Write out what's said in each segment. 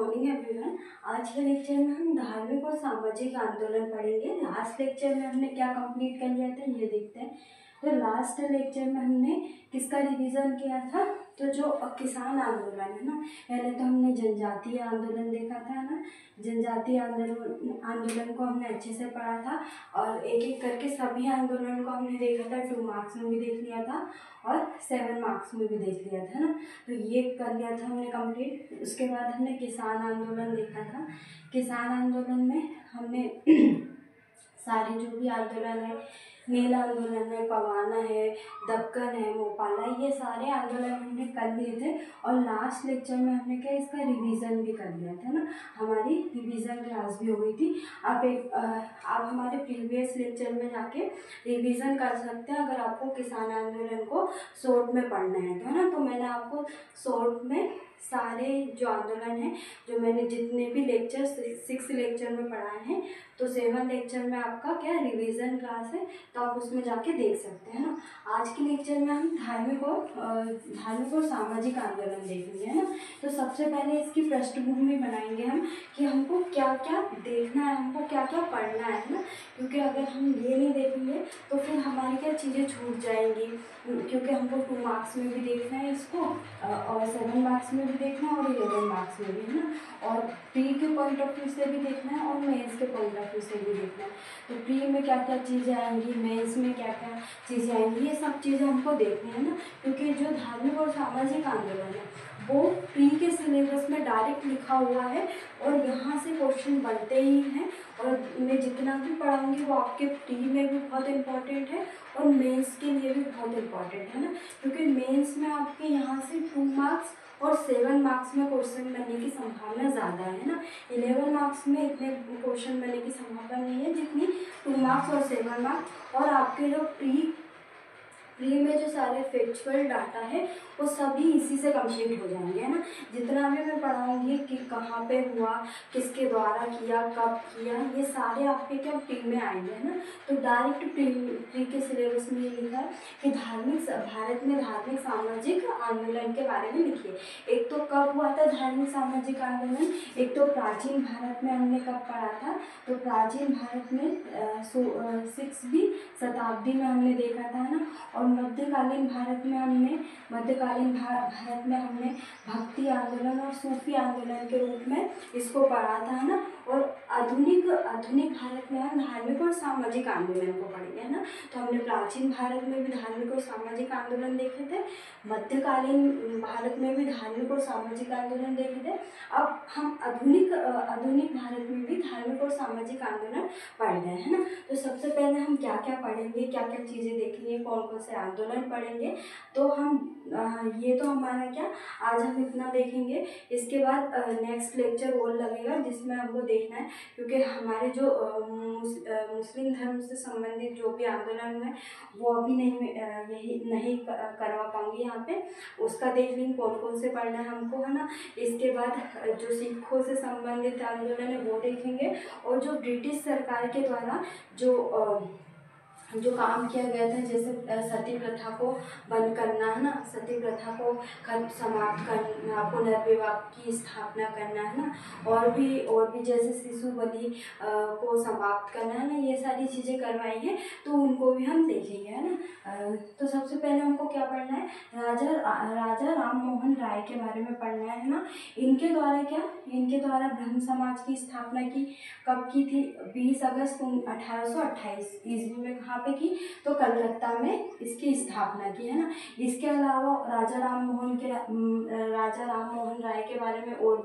Morning everyone. आज के lecture में हम धार्मिक और सामाजिक आंदोलन पढ़ेंगे। लास्ट लेक्चर में हमने क्या कंप्लीट कर लिया था ये देखते हैं। तो लास्ट लेक्चर में हमने किसका रिवीजन किया था, तो जो किसान आंदोलन है ना, पहले तो हमने जनजातीय आंदोलन देखा था ना। जनजातीय आंदोलन को हमने अच्छे से पढ़ा था और एक एक करके सभी आंदोलन को हमने देखा था। 2 मार्क्स में भी देख लिया था और 7 मार्क्स में भी देख लिया था ना। तो ये कर लिया था हमने कंप्लीट। उसके बाद हमने किसान आंदोलन देखा था। किसान आंदोलन में हमने सारे जो भी आंदोलन है, नील आंदोलन है, पवाना है, दक्कन है, मोपाला, ये सारे आंदोलन हमने कर लिए थे। और लास्ट लेक्चर में हमने क्या इसका रिवीजन भी कर लिया था ना। हमारी रिवीजन क्लास भी हो गई थी। आप हमारे प्रीवियस लेक्चर में जाके रिवीजन कर सकते हैं अगर आपको किसान आंदोलन को शॉर्ट में पढ़ना है तो, है ना। तो मैंने आपको शॉर्ट में सारे जो आंदोलन हैं, जो मैंने जितने भी लेक्चर 6 लेक्चर में पढ़ाए हैं, तो 7 लेक्चर में आपका क्या रिवीजन क्लास है, तो आप उसमें जाके देख सकते हैं ना। आज के लेक्चर में हम धार्मिक और सामाजिक आंदोलन देखेंगे, है ना। तो सबसे पहले इसकी पृष्ठभूमि बनाएंगे हम कि हमको क्या क्या देखना है, हमको क्या क्या पढ़ना है ना। क्योंकि अगर हम ये नहीं देखेंगे तो फिर हमारी क्या चीज़ें छूट जाएंगी, क्योंकि हमको 2 मार्क्स में भी देखना है इसको और 7 मार्क्स में भी देखना है और 11 मार्क्स में भी, है ना। और प्री के पॉइंट ऑफ व्यू से भी देखना है और मेंस के पॉइंट ऑफ व्यू से भी देखना है। तो प्री में क्या क्या चीज़ें आएंगी, मेंस में क्या क्या चीज़ें आएंगी, ये सब चीज़ें हमको देखनी है ना। क्योंकि जो धार्मिक और सामाजिक आंदोलन है वो प्री के सिलेबस में डायरेक्ट लिखा हुआ है और यहाँ से क्वेश्चन बनते ही हैं। और मैं जितना भी पढ़ाऊँगी वो आपके प्री में भी बहुत इम्पॉर्टेंट है और मेंस के लिए भी बहुत इम्पॉर्टेंट है ना। क्योंकि मेंस में आपके यहाँ से 2 मार्क्स और 7 मार्क्स में क्वेश्चन बनने की संभावना ज़्यादा है ना। 11 मार्क्स में इतने क्वेश्चन बनने की संभावना नहीं है जितनी 2 मार्क्स और 7 मार्क्स। और आपके जो प्री में जो सारे फैक्चुअल डाटा है वो सभी इसी से कंप्लीट हो जाएंगे, है ना। जितना भी मैं पढ़ाऊंगी कि कहाँ पे हुआ, किसके द्वारा किया, कब किया, ये सारे आपके क्या प्री में आएंगे, है ना। तो डायरेक्ट प्री के सिलेबस में ये लिखा है कि भारत में धार्मिक सामाजिक आंदोलन के बारे में लिखिए। एक तो कब हुआ था धार्मिक सामाजिक आंदोलन, एक तो प्राचीन भारत में हमने कब पढ़ा था, तो प्राचीन भारत में 6वीं शताब्दी में हमने देखा था, है ना। और मध्यकालीन भारत में हमने भक्ति आंदोलन और सूफी आंदोलन के रूप में इसको पढ़ा था, है ना। और आधुनिक भारत में हम धार्मिक और सामाजिक आंदोलन को पढ़ेंगे, है ना। तो हमने प्राचीन भारत में भी धार्मिक और सामाजिक आंदोलन देखे थे, मध्यकालीन भारत में भी धार्मिक और सामाजिक आंदोलन देखे थे। अब हम आधुनिक भारत में भी धार्मिक और सामाजिक आंदोलन पढ़ रहे हैं, है ना। तो सबसे पहले हम क्या क्या पढ़ेंगे, क्या क्या चीज़ें देखेंगे, कौन कौन से आंदोलन पढ़ेंगे, तो हम ये तो हमारा क्या आज हम इतना देखेंगे। इसके बाद नेक्स्ट लेक्चर और लगेगा जिसमें हमको देखना है, क्योंकि हमारे जो मुस्लिम धर्म से संबंधित जो भी आंदोलन है वो अभी नहीं करवा पाऊंगी यहाँ पे। उसका देख लेंगे कौन कौन से पढ़ना है हमको, है ना। इसके बाद जो सिखों से संबंधित आंदोलन है वो देखेंगे। और जो ब्रिटिश सरकार के द्वारा जो काम किया गया था, जैसे सती प्रथा को बंद करना, है ना, सती प्रथा को समाप्त करना, पुनर्विवाह की स्थापना करना, है ना। और भी जैसे शिशु बलि को समाप्त करना, है ना, ये सारी चीज़ें करवाई हैं, तो उनको भी हम देखेंगे, है ना। तो सबसे पहले हमको क्या पढ़ना है, राजा राम मोहन राय के बारे में पढ़ना है ना। इनके द्वारा ब्रह्म समाज की स्थापना कब की थी, 20 अगस्त 1828 ईस्वी में। कहाँ पे की, तो कलकत्ता में इसकी स्थापना की, है ना। इसके अलावा राजा राम मोहन राय के बारे में और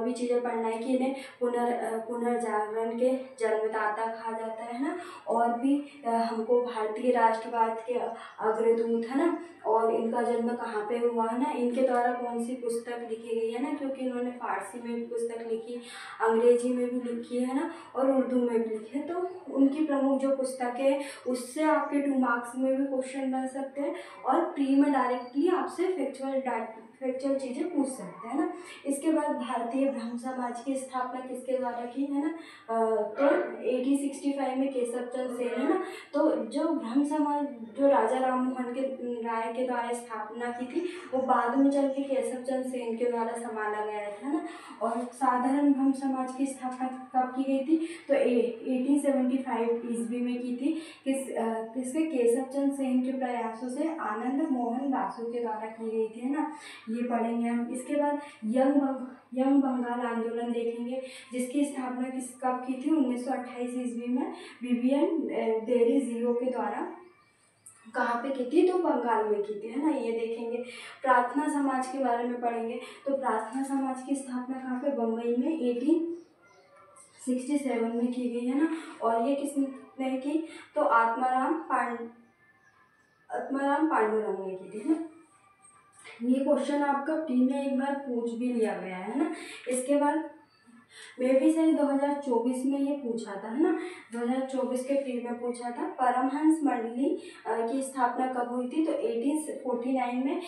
भी चीज़ें पढ़ना है कि इन्हें पुनर्जागरण के जन्मदाता कहा जाता है ना। और भी हमको भारतीय राष्ट्रवाद के अग्रदूत, है ना, और इनका जन्म कहाँ पे हुआ, है ना। इनके द्वारा कौन सी पुस्तक लिखी गई है ना, क्योंकि इन्होंने फारसी में भी पुस्तक लिखी, अंग्रेजी में भी लिखी है ना, और उर्दू में भी लिखी है। तो उनकी प्रमुख जो पुस्तक है उससे आपके 2 मार्क्स में भी क्वेश्चन बन सकते हैं और प्री में डायरेक्टली आपसे फैक्चुअल चीज़ें पूछ सकते हैं ना। इसके बाद भारतीय ब्रह्म समाज की स्थापना किसके द्वारा की है ना, तो 1865 में केशव चंद्र सेन है ना। तो जो ब्रह्म समाज जो राजा राम मोहन के राय के द्वारा स्थापना की थी, वो बाद में चल के केशव चंद्र सेन के द्वारा संभाला गया था ना। और साधारण ब्रह्म समाज की स्थापना कब की गई थी, तो 1875 ईस्वी में की थी। किसके, केशव चंद्र सेन के प्रयासों से आनंद मोहन बासु के द्वारा की गई थी, है ना। ये पढ़ेंगे हम। इसके बाद यंग बंगाल आंदोलन देखेंगे, जिसकी स्थापना कब की थी, 1928 ईस्वी में विवियन डेरी जियो के द्वारा कहाँ पे की थी, तो बंगाल में की थी, है ना। ये देखेंगे। प्रार्थना समाज के बारे में पढ़ेंगे, तो प्रार्थना समाज की स्थापना कहाँ पे, बम्बई में 1867 में की गई, है ना। और ये किसने की, तो आत्माराम पांडुरंग ने की थी, है ना। ये क्वेश्चन आपका प्री में एक बार पूछ भी लिया गया है ना। इसके बाद मे भी सही 2024 में ये पूछा था, है ना। 2024 के प्री में पूछा था। परमहंस मंडली की स्थापना कब हुई थी, तो 1849 में।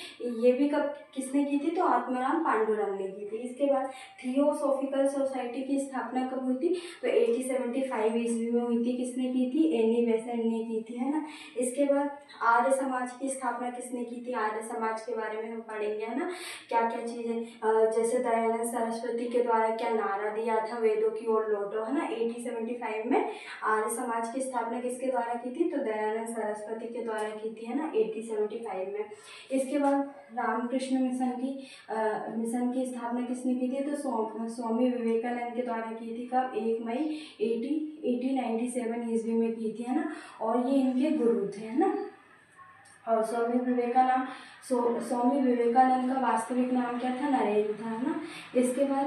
ये भी कब किसने की थी, तो आत्माराम पांडुरंग ने की थी। इसके बाद थियोसॉफिकल सोसाइटी की स्थापना कब हुई थी, तो 1875 ईस्वी में हुई थी। किसने की थी, एनी बेसेंट ने की थी, है ना। इसके बाद आर्य समाज की स्थापना किसने की थी, आर्य समाज के बारे में हम पढ़ेंगे, है ना। क्या क्या चीज़ें, जैसे दयानंद सरस्वती के द्वारा क्या नारा दिया था, वेदों की ओर लौटो, है ना। 1875 में आर्य समाज की स्थापना किसके द्वारा की थी, तो दयानंद सरस्वती के द्वारा की थी, है ना, 1875 में। इसके बाद रामकृष्ण मिशन की स्थापना किसने की थी, तो स्वामी विवेकानंद के द्वारा की थी। कब, 1 मई 1897 ईस्वी में की थी, है ना। और ये इनके गुरु थे, है ना। और स्वामी विवेकानंद का वास्तविक नाम क्या था, नरेंद्र था, है ना। इसके बाद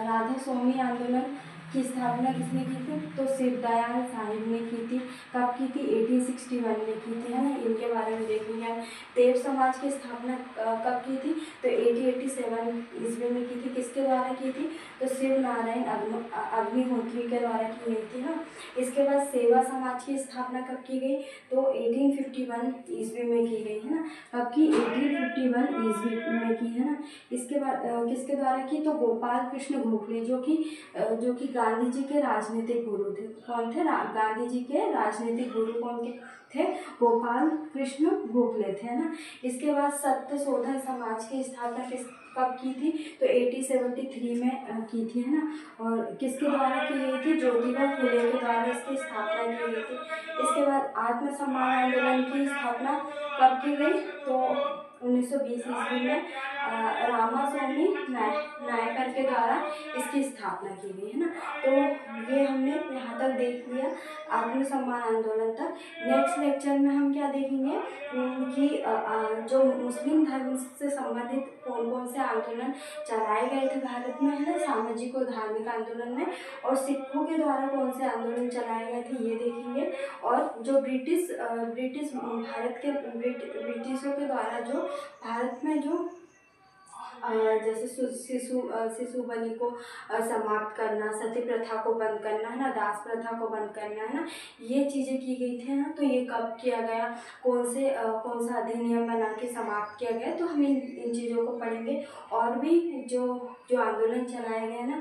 राधा स्वामी आंदोलन की स्थापना किसने की थी, तो शिवदयाल साहिब ने की थी। कब की थी, 1861 में की थी, है ना। इनके बारे में देखेंगे। देव समाज की स्थापना कब की थी, तो 1887 ईस्वी में की थी। किसके द्वारा की थी, तो शिव नारायण अग्निहोत्री के द्वारा की गई थी ना। इसके बाद सेवा समाज की स्थापना कब की गई, तो 1851 ईस्वी में की गई, है ना। कब की, 1851 ईस्वी में की, है ना। इसके बाद किसके द्वारा की, तो गोपाल कृष्ण गोखले, जो कि गांधी जी के राजनीतिक गुरु थे। कौन थे, गांधी जी के राजनीतिक गुरु कौन के थे, गोपाल कृष्ण गोखले थे, है ना। इसके बाद सत्य शोधन समाज की स्थापना कब की थी, तो 1873 में की थी, है ना। और किसके द्वारा की गई थी, ज्योतिबा फुले के द्वारा इसकी स्थापना की गई थी। इसके बाद आत्मसम्मान आंदोलन की स्थापना कब की गई, तो 1920 ईस्वी में रामास्वामी नायकर के द्वारा इसकी स्थापना की गई, है ना। तो ये हमने यहाँ तक देख लिया, आत्मसम्मान आंदोलन तक। नेक्स्ट लेक्चर में हम क्या देखेंगे कि जो मुस्लिम धर्म से संबंधित कौन कौन से आंदोलन चलाए गए थे भारत में, है ना, सामाजिक और धार्मिक आंदोलन में, और सिखों के द्वारा कौन से आंदोलन चलाए गए थे, ये देखेंगे। और जो ब्रिटिशों के द्वारा जो भारत में जो जैसे शिशु बलि को समाप्त करना, सती प्रथा को बंद करना, है ना, दास प्रथा को बंद करना, है ना, ये चीज़ें की गई थी ना। तो ये कब किया गया, कौन सा अधिनियम बना के समाप्त किया गया, तो हम इन चीज़ों को पढ़ेंगे। और भी जो आंदोलन चलाए गए ना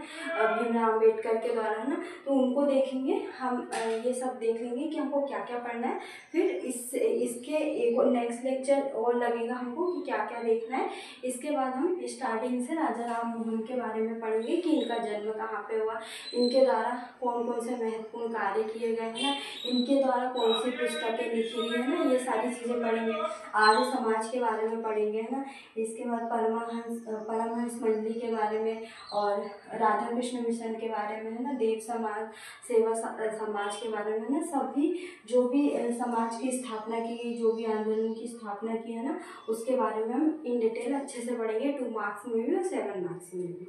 भीमराव अम्बेडकर के द्वारा, है ना, तो उनको देखेंगे हम। ये सब देख लेंगे कि हमको क्या क्या पढ़ना है। फिर इसके एक नेक्स्ट लेक्चर और लगेगा हमको कि क्या क्या देखना है। इसके बाद हम स्टार्टिंग से राजा राम मोहन के बारे में पढ़ेंगे कि इनका जन्म कहाँ पे हुआ, इनके द्वारा कौन कौन से महत्वपूर्ण कार्य किए गए हैं, इनके द्वारा कौन सी पुस्तकें लिखी गई है ना, ये सारी चीज़ें पढ़ेंगे। आर्य समाज के बारे में पढ़ेंगे, है ना। इसके बाद परमहंस मंडली के बारे में, और राधा कृष्ण मिशन के बारे में, है ना, देव समाज, सेवा समाज के बारे में, ना, सभी जो भी समाज की स्थापना की गई, जो भी आंदोलन की स्थापना की है ना, उसके बारे में हम इन डिटेल अच्छे से पढ़ेंगे। 2 मार्क्स में भी और 7 मार्क्स में भी।